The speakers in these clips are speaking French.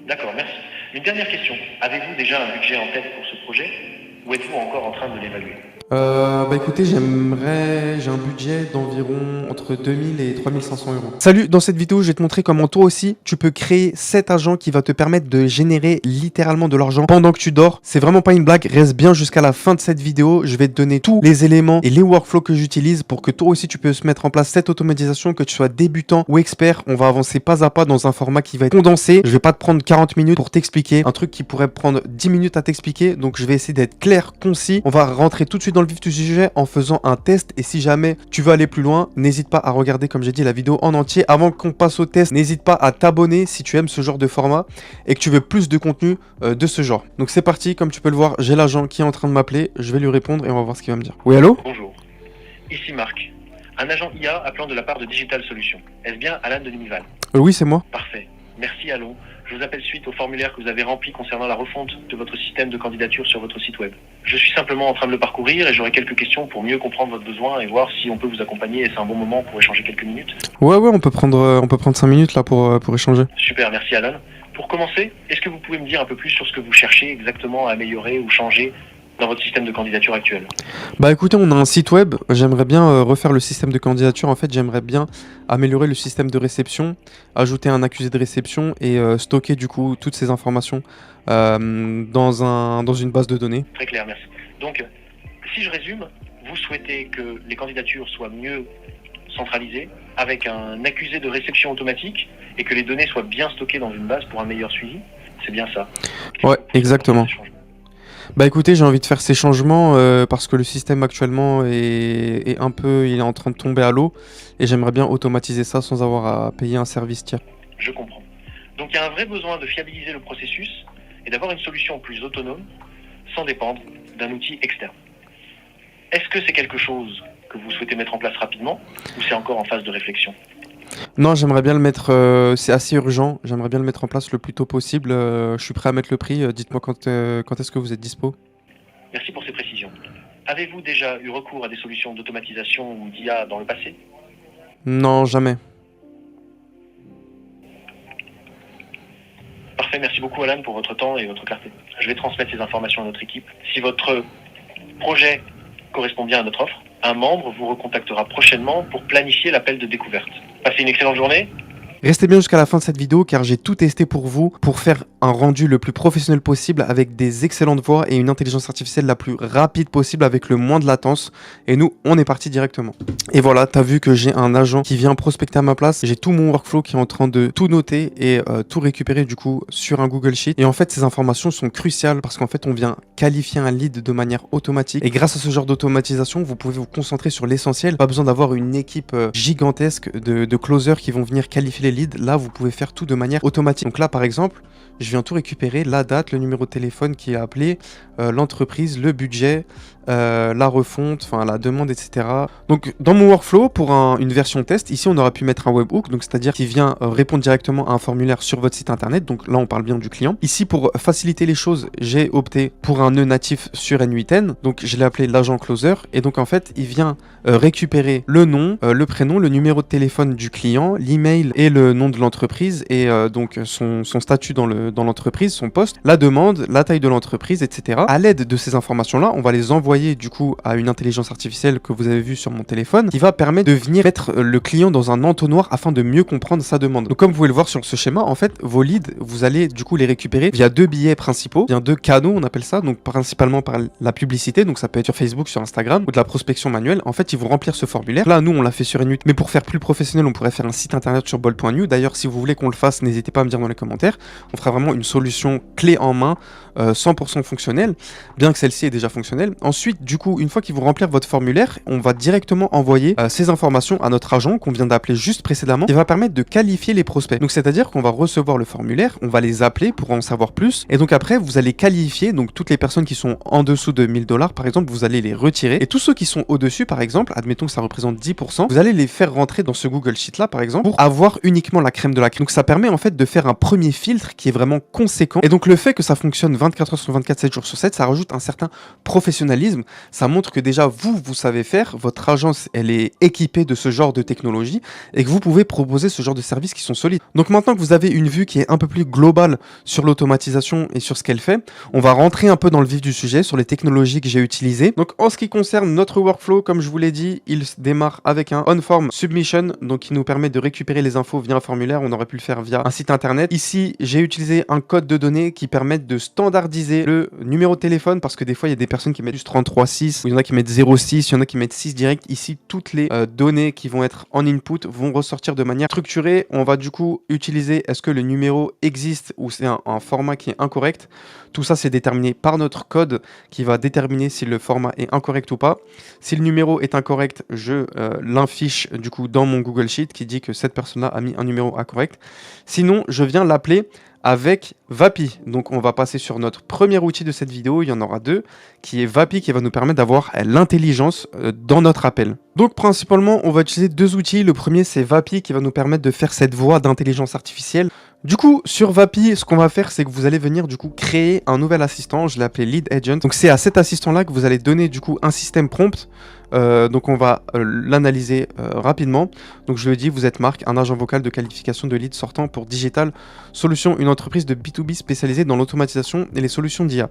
D'accord, merci. Une dernière question. Avez-vous déjà un budget en tête pour ce projet ou êtes-vous encore en train de l'évaluer? Bah écoutez, j'ai un budget d'environ entre 2000 et 3500 euros. Salut, dans cette vidéo, je vais te montrer comment toi aussi, tu peux créer cet agent qui va te permettre de générer littéralement de l'argent pendant que tu dors. C'est vraiment pas une blague, reste bien jusqu'à la fin de cette vidéo. Je vais te donner tous les éléments et les workflows que j'utilise pour que toi aussi tu peux se mettre en place cette automatisation, que tu sois débutant ou expert. On va avancer pas à pas dans un format qui va être condensé. Je vais pas te prendre 40 minutes pour t'expliquer un truc qui pourrait prendre 10 minutes à t'expliquer. Donc je vais essayer d'être clair, concis. On va rentrer tout de suite dans le vif du sujet en faisant un test, et si jamais tu veux aller plus loin, n'hésite pas à regarder, comme j'ai dit, la vidéo en entier. Avant qu'on passe au test, n'hésite pas à t'abonner si tu aimes ce genre de format et que tu veux plus de contenu de ce genre. Donc c'est parti, comme tu peux le voir, j'ai l'agent qui est en train de m'appeler, je vais lui répondre et on va voir ce qu'il va me dire. Oui, allô? Bonjour. Ici Marc, un agent IA appelant de la part de Digital Solutions. Est-ce bien Alan de Nimival? Oui, c'est moi. Parfait. Merci Allo. Je vous appelle suite au formulaire que vous avez rempli concernant la refonte de votre système de candidature sur votre site web. Je suis simplement en train de le parcourir et j'aurai quelques questions pour mieux comprendre votre besoin et voir si on peut vous accompagner, et c'est un bon moment pour échanger quelques minutes. Ouais, on peut prendre 5 minutes là pour échanger. Super, merci Alan. Pour commencer, est-ce que vous pouvez me dire un peu plus sur ce que vous cherchez exactement à améliorer ou changer dans votre système de candidature actuel? Bah écoutez, on a un site web, j'aimerais bien refaire le système de candidature. En fait, j'aimerais bien améliorer le système de réception, ajouter un accusé de réception et stocker du coup toutes ces informations dans une base de données. Très clair, merci. Donc, si je résume, vous souhaitez que les candidatures soient mieux centralisées, avec un accusé de réception automatique, et que les données soient bien stockées dans une base pour un meilleur suivi. C'est bien ça? Ouais, exactement. Bah écoutez, j'ai envie de faire ces changements parce que le système actuellement est il est en train de tomber à l'eau, et j'aimerais bien automatiser ça sans avoir à payer un service tiers. Je comprends. Donc il y a un vrai besoin de fiabiliser le processus et d'avoir une solution plus autonome sans dépendre d'un outil externe. Est-ce que c'est quelque chose que vous souhaitez mettre en place rapidement ou c'est encore en phase de réflexion? Non, j'aimerais bien le mettre, c'est assez urgent, j'aimerais bien le mettre en place le plus tôt possible. Je suis prêt à mettre le prix, dites-moi quand est-ce que vous êtes dispo? Merci pour ces précisions. Avez-vous déjà eu recours à des solutions d'automatisation ou d'IA dans le passé? Non, jamais. Parfait, merci beaucoup Alan pour votre temps et votre clarté. Je vais transmettre ces informations à notre équipe. Si votre projet correspond bien à notre offre, un membre vous recontactera prochainement pour planifier l'appel de découverte. Passez une excellente journée. Restez bien jusqu'à la fin de cette vidéo car j'ai tout testé pour vous pour faire un rendu le plus professionnel possible avec des excellentes voix et une intelligence artificielle la plus rapide possible avec le moins de latence. Et nous, on est parti directement. Et voilà, t'as vu que j'ai un agent qui vient prospecter à ma place. J'ai tout mon workflow qui est en train de tout noter et tout récupérer du coup sur un Google Sheet. Et en fait, ces informations sont cruciales parce qu'en fait, on vient qualifier un lead de manière automatique. Et grâce à ce genre d'automatisation, vous pouvez vous concentrer sur l'essentiel. Pas besoin d'avoir une équipe gigantesque de closers qui vont venir qualifier les leads. Là, vous pouvez faire tout de manière automatique. Donc là, par exemple, je viens tout récupérer, la date, le numéro de téléphone qui est appelé, l'entreprise, le budget, la refonte, enfin la demande, etc. Donc dans mon workflow, pour une version test, ici on aurait pu mettre un webhook, donc c'est-à-dire qui vient répondre directement à un formulaire sur votre site internet. Donc là on parle bien du client. Ici pour faciliter les choses, j'ai opté pour un nœud natif sur N8N, donc je l'ai appelé l'agent closer, et donc en fait il vient récupérer le nom, le prénom, le numéro de téléphone du client, l'email et le nom de l'entreprise, et donc son statut dans l'entreprise, son poste, la demande, la taille de l'entreprise, etc. À l'aide de ces informations-là, on va les envoyer du coup à une intelligence artificielle que vous avez vue sur mon téléphone qui va permettre de venir mettre le client dans un entonnoir afin de mieux comprendre sa demande. Donc comme vous pouvez le voir sur ce schéma, en fait vos leads, vous allez du coup les récupérer via deux billets principaux, via deux canaux on appelle ça, donc principalement par la publicité, donc ça peut être sur Facebook, sur Instagram ou de la prospection manuelle. En fait ils vont remplir ce formulaire. Là nous on l'a fait sur N8, mais pour faire plus professionnel on pourrait faire un site internet sur bol.new. D'ailleurs si vous voulez qu'on le fasse, n'hésitez pas à me dire dans les commentaires, on fera vraiment une solution clé en main 100% fonctionnelle, bien que celle-ci est déjà fonctionnelle. Ensuite, du coup, une fois qu'ils vont remplir votre formulaire, on va directement envoyer ces informations à notre agent qu'on vient d'appeler juste précédemment, qui va permettre de qualifier les prospects. Donc, c'est-à-dire qu'on va recevoir le formulaire, on va les appeler pour en savoir plus, et donc après, vous allez qualifier donc toutes les personnes qui sont en dessous de 1000 $, par exemple, vous allez les retirer, et tous ceux qui sont au-dessus, par exemple, admettons que ça représente 10%, vous allez les faire rentrer dans ce Google Sheet là, par exemple, pour avoir uniquement la crème de la crème. Donc, ça permet en fait de faire un premier filtre qui est vraiment conséquent, et donc le fait que ça fonctionne 24 heures sur 24, 7 jours sur 7, ça rajoute un certain professionnalisme mécanisme, ça montre que déjà vous savez faire, votre agence elle est équipée de ce genre de technologie et que vous pouvez proposer ce genre de services qui sont solides. Donc maintenant que vous avez une vue qui est un peu plus globale sur l'automatisation et sur ce qu'elle fait, on va rentrer un peu dans le vif du sujet sur les technologies que j'ai utilisées. Donc en ce qui concerne notre workflow, comme je vous l'ai dit, il démarre avec un on-form submission, donc qui nous permet de récupérer les infos via un formulaire. On aurait pu le faire via un site internet. Ici, j'ai utilisé un code de données qui permettent de standardiser le numéro de téléphone, parce que des fois, il y a des personnes qui mettent juste 33,6, ou il y en a qui mettent 0,6, il y en a qui mettent 6 direct. Ici, toutes les données qui vont être en input vont ressortir de manière structurée. On va du coup utiliser est-ce que le numéro existe ou c'est un format qui est incorrect. Tout ça, c'est déterminé par notre code qui va déterminer si le format est incorrect ou pas. Si le numéro est incorrect, je l'infiche du coup dans mon Google Sheet qui dit que cette personne-là a mis un numéro incorrect. Sinon, je viens l'appeler avec Vapi. Donc on va passer sur notre premier outil de cette vidéo, il y en aura deux, qui est Vapi, qui va nous permettre d'avoir l'intelligence dans notre appel. Donc principalement, on va utiliser deux outils. Le premier, c'est Vapi qui va nous permettre de faire cette voix d'intelligence artificielle. Du coup, sur Vapi, ce qu'on va faire, c'est que vous allez venir du coup créer un nouvel assistant. Je l'ai appelé Lead Agent. Donc c'est à cet assistant-là que vous allez donner du coup un système prompt. Donc on va l'analyser rapidement. Donc je lui ai dit, vous êtes Marc, un agent vocal de qualification de lead sortant pour Digital Solutions, une entreprise de B2B spécialisée dans l'automatisation et les solutions d'IA.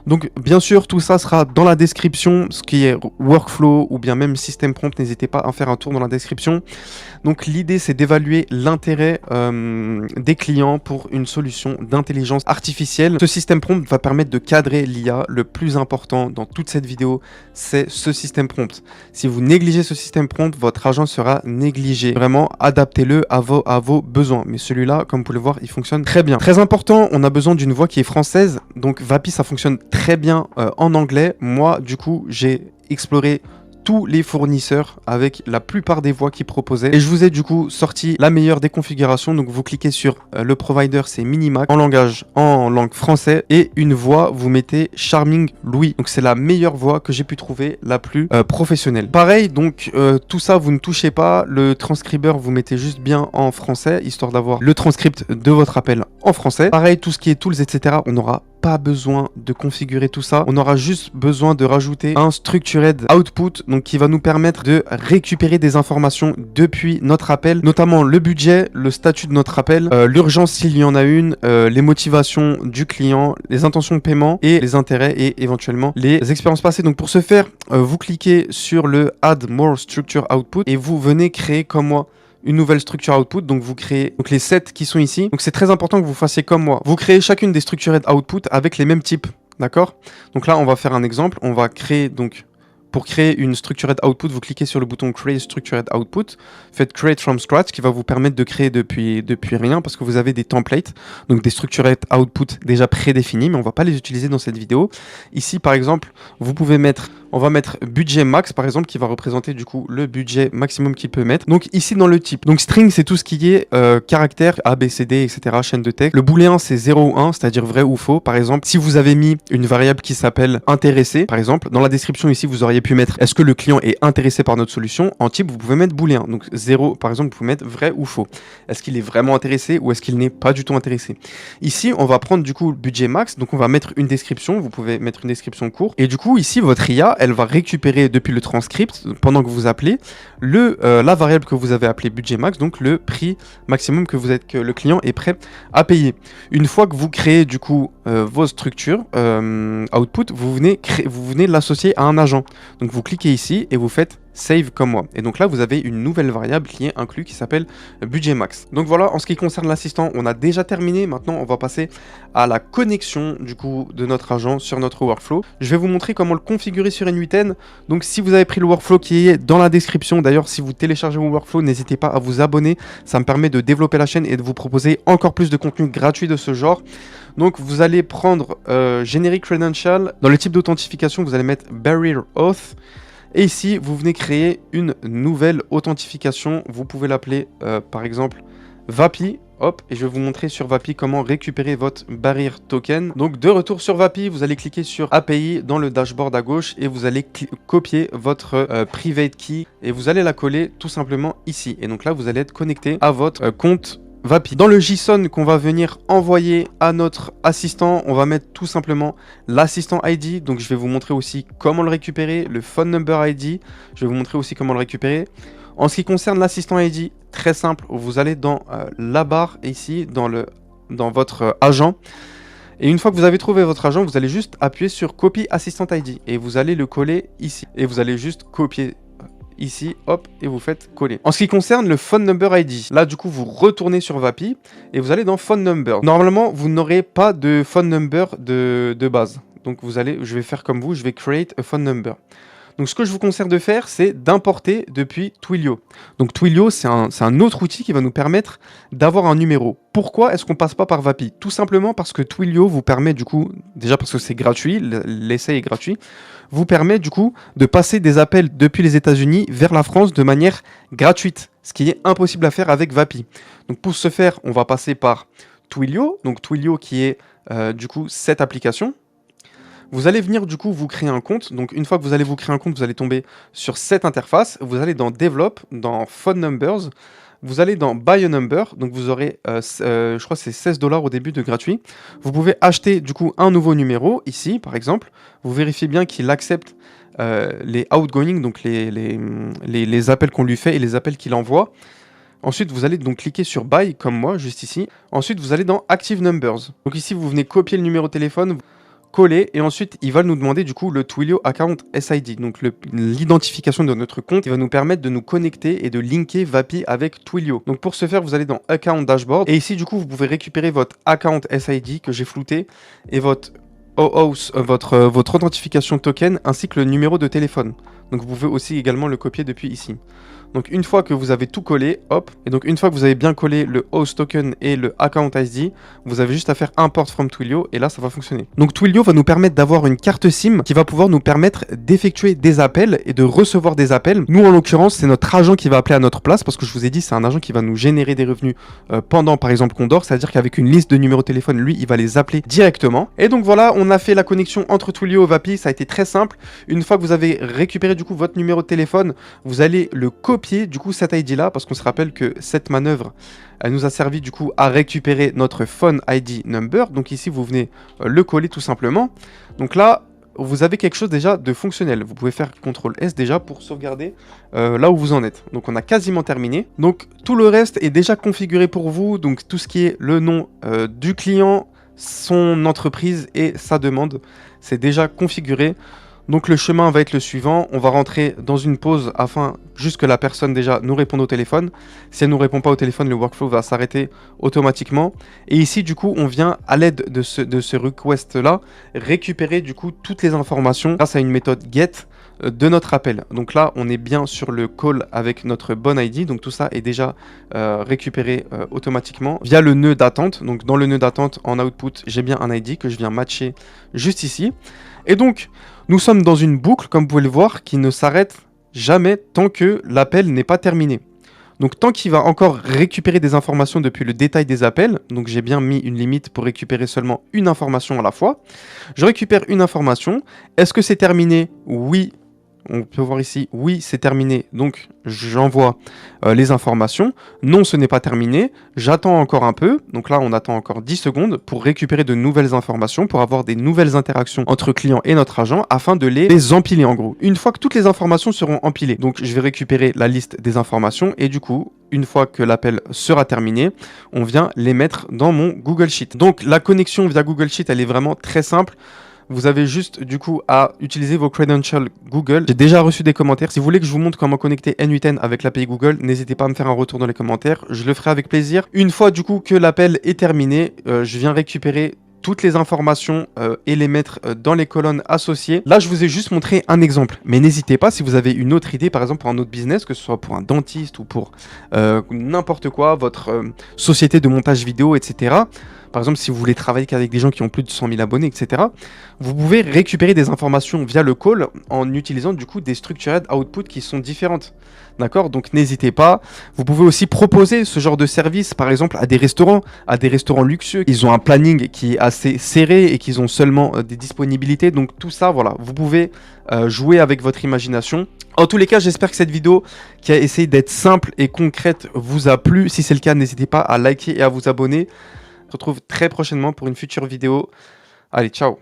Donc bien sûr, tout ça sera dans la description, ce qui est workflow ou bien même système prompt, n'hésitez pas à faire un tour dans la description. Donc l'idée, c'est d'évaluer l'intérêt des clients pour une solution d'intelligence artificielle. Ce système prompt va permettre de cadrer l'IA. Le plus important dans toute cette vidéo, c'est ce système prompt. Si vous négligez ce système prompt, votre agent sera négligé. Vraiment, adaptez-le à vos besoins. Mais celui-là, comme vous pouvez le voir, il fonctionne très bien. Très important, on a besoin d'une voix qui est française. Donc Vapi, ça fonctionne très bien en anglais. Moi, du coup, j'ai exploré tous les fournisseurs avec la plupart des voix qu'ils proposaient. Et je vous ai du coup sorti la meilleure des configurations. Donc vous cliquez sur le provider, c'est Minimac, en langue français. Et une voix, vous mettez Charming Louis. Donc c'est la meilleure voix que j'ai pu trouver, la plus professionnelle. Pareil, donc tout ça, vous ne touchez pas. Le transcribeur, vous mettez juste bien en français, histoire d'avoir le transcript de votre appel en français. Pareil, tout ce qui est tools, etc., on n'aura pas besoin de configurer tout ça. On aura juste besoin de rajouter un structured output, donc qui va nous permettre de récupérer des informations depuis notre appel, notamment le budget, le statut de notre appel, l'urgence s'il y en a une, les motivations du client, les intentions de paiement et les intérêts et éventuellement les expériences passées. Donc pour ce faire, vous cliquez sur le Add More Structure Output et vous venez créer comme moi une nouvelle structure output. Donc vous créez donc les 7 qui sont ici. Donc c'est très important que vous fassiez comme moi. Vous créez chacune des structured output avec les mêmes types. D'accord? Donc là, on va faire un exemple. On va créer donc, pour créer une structured output, vous cliquez sur le bouton Create Structured Output. Faites Create from Scratch qui va vous permettre de créer depuis rien parce que vous avez des templates, donc des structured output déjà prédéfinis, mais on va pas les utiliser dans cette vidéo. Ici, par exemple, vous pouvez mettre, on va mettre budget max, par exemple, qui va représenter du coup le budget maximum qu'il peut mettre. Donc ici, dans le type, donc string, c'est tout ce qui est caractère, A, B, C, D, etc., chaîne de texte. Le booléen, c'est 0 ou 1, c'est-à-dire vrai ou faux. Par exemple, si vous avez mis une variable qui s'appelle intéressé, par exemple, dans la description ici, vous auriez pu mettre est-ce que le client est intéressé par notre solution. En type, vous pouvez mettre booléen. Donc 0, par exemple, vous pouvez mettre vrai ou faux. Est-ce qu'il est vraiment intéressé ou est-ce qu'il n'est pas du tout intéressé? Ici, on va prendre du coup le budget max. Donc on va mettre une description. Vous pouvez mettre une description courte. Et du coup, ici, votre IA, elle va récupérer depuis le transcript, pendant que vous appelez, la variable que vous avez appelée budget max, donc le prix maximum que le client est prêt à payer. Une fois que vous créez du coup vos structures output, vous venez l'associer à un agent. Donc vous cliquez ici et vous faites save comme moi. Et donc là, vous avez une nouvelle variable qui est inclue qui s'appelle budget max. Donc voilà, en ce qui concerne l'assistant, on a déjà terminé. Maintenant, on va passer à la connexion du coup de notre agent sur notre workflow. Je vais vous montrer comment le configurer sur N8N. Donc si vous avez pris le workflow qui est dans la description, d'ailleurs, si vous téléchargez mon workflow, n'hésitez pas à vous abonner. Ça me permet de développer la chaîne et de vous proposer encore plus de contenu gratuit de ce genre. Donc vous allez prendre Generic Credential. Dans le type d'authentification, vous allez mettre Barrier Auth. Et ici, vous venez créer une nouvelle authentification. Vous pouvez l'appeler, par exemple, Vapi. Hop, et je vais vous montrer sur Vapi comment récupérer votre barrier token. Donc, de retour sur Vapi, vous allez cliquer sur API dans le dashboard à gauche et vous allez copier votre private key et vous allez la coller tout simplement ici. Et donc là, vous allez être connecté à votre compte Vapi. Dans le JSON qu'on va venir envoyer à notre assistant, on va mettre tout simplement l'assistant ID. Donc je vais vous montrer aussi comment le récupérer, le phone number ID. Je vais vous montrer aussi comment le récupérer. En ce qui concerne l'assistant ID, très simple, vous allez dans la barre ici, dans votre agent. Et une fois que vous avez trouvé votre agent, vous allez juste appuyer sur Copy Assistant ID et vous allez le coller ici. Et vous allez juste copier ici, hop, et vous faites coller. En ce qui concerne le phone number ID, là du coup vous retournez sur Vapi et vous allez dans phone number. Normalement, vous n'aurez pas de phone number de base. Donc je vais faire comme vous, je vais create a phone number. Donc ce que je vous conseille de faire, c'est d'importer depuis Twilio. Donc Twilio, c'est un autre outil qui va nous permettre d'avoir un numéro. Pourquoi est-ce qu'on passe pas par Vapi? Tout simplement parce que Twilio vous permet du coup, déjà parce que c'est gratuit, l'essai est gratuit, vous permet du coup de passer des appels depuis les États-Unis vers la France de manière gratuite, ce qui est impossible à faire avec Vapi. Donc pour ce faire, on va passer par Twilio, donc Twilio qui est du coup cette application. Vous allez venir du coup vous créer un compte. Donc une fois que vous allez vous créer un compte, vous allez tomber sur cette interface. Vous allez dans Develop, dans Phone Numbers. Vous allez dans Buy a Number. Donc vous aurez, je crois que c'est 16 $ au début de gratuit. Vous pouvez acheter du coup un nouveau numéro ici par exemple. Vous vérifiez bien qu'il accepte les outgoing, donc les appels qu'on lui fait et les appels qu'il envoie. Ensuite, vous allez donc cliquer sur Buy comme moi juste ici. Ensuite, vous allez dans Active Numbers. Donc ici, vous venez copier le numéro de téléphone, coller et ensuite il va nous demander du coup le Twilio Account SID, donc l'identification de notre compte qui va nous permettre de nous connecter et de linker Vapi avec Twilio. Donc pour ce faire, vous allez dans Account Dashboard et ici du coup vous pouvez récupérer votre Account SID que j'ai flouté et votre votre authentification token ainsi que le numéro de téléphone. Donc vous pouvez aussi également le copier depuis ici. Donc une fois que vous avez tout collé, hop, et donc une fois que vous avez bien collé le host token et le account ID, vous avez juste à faire import from Twilio et là ça va fonctionner. Donc Twilio va nous permettre d'avoir une carte SIM qui va pouvoir nous permettre d'effectuer des appels et de recevoir des appels. Nous en l'occurrence, c'est notre agent qui va appeler à notre place parce que je vous ai dit c'est un agent qui va nous générer des revenus pendant par exemple qu'on dort, c'est-à-dire qu'avec une liste de numéros de téléphone, lui il va les appeler directement. Et donc voilà, on a fait la connexion entre Twilio et Vapi, ça a été très simple. Une fois que vous avez récupéré du coup votre numéro de téléphone, vous allez le copier du coup cet ID là parce qu'on se rappelle que cette manœuvre elle nous a servi du coup à récupérer notre phone ID number. Donc ici vous venez le coller tout simplement. Donc là vous avez quelque chose déjà de fonctionnel. Vous pouvez faire CTRL S déjà pour sauvegarder là où vous en êtes. Donc on a quasiment terminé. Donc tout le reste est déjà configuré pour vous. Donc tout ce qui est le nom du client, son entreprise et sa demande, c'est déjà configuré. Donc le chemin va être le suivant, on va rentrer dans une pause afin juste que la personne déjà nous réponde au téléphone. Si elle ne nous répond pas au téléphone, le workflow va s'arrêter automatiquement. Et ici du coup on vient à l'aide de ce request là récupérer du coup toutes les informations grâce à une méthode get de notre appel. Donc là on est bien sur le call avec notre bonne ID, donc tout ça est déjà récupéré automatiquement via le nœud d'attente. Donc dans le nœud d'attente en output j'ai bien un ID que je viens matcher juste ici. Et donc nous sommes dans une boucle comme vous pouvez le voir qui ne s'arrête jamais tant que l'appel n'est pas terminé. Donc tant qu'il va encore récupérer des informations depuis le détail des appels, donc j'ai bien mis une limite pour récupérer seulement une information à la fois. Je récupère une information. Est-ce que c'est terminé? Oui. On peut voir ici, oui, c'est terminé, donc j'envoie les informations. Non, ce n'est pas terminé, j'attends encore un peu. Donc là, on attend encore 10 secondes pour récupérer de nouvelles informations, pour avoir des nouvelles interactions entre client et notre agent, afin de les empiler en gros. Une fois que toutes les informations seront empilées, donc je vais récupérer la liste des informations et du coup, une fois que l'appel sera terminé, on vient les mettre dans mon Google Sheet. Donc la connexion via Google Sheet, elle est vraiment très simple. Vous avez juste du coup à utiliser vos credentials Google. J'ai déjà reçu des commentaires. Si vous voulez que je vous montre comment connecter N8N avec l'API Google, n'hésitez pas à me faire un retour dans les commentaires. Je le ferai avec plaisir. Une fois du coup que l'appel est terminé, je viens récupérer toutes les informations et les mettre dans les colonnes associées. Là, je vous ai juste montré un exemple. Mais n'hésitez pas, si vous avez une autre idée, par exemple pour un autre business, que ce soit pour un dentiste ou pour n'importe quoi, votre société de montage vidéo, etc. Par exemple, si vous voulez travailler qu'avec des gens qui ont plus de 100 000 abonnés, etc., vous pouvez récupérer des informations via le call en utilisant du coup des structured output qui sont différentes. D'accord? Donc n'hésitez pas. Vous pouvez aussi proposer ce genre de service, par exemple, à des restaurants luxueux. Ils ont un planning qui est assez serré et qu'ils ont seulement des disponibilités. Donc tout ça, voilà, vous pouvez jouer avec votre imagination En tous les cas, j'espère que cette vidéo qui a essayé d'être simple et concrète vous a plu. Si c'est le cas, n'hésitez pas à liker et à vous abonner. On se retrouve très prochainement pour une future vidéo. Allez, ciao!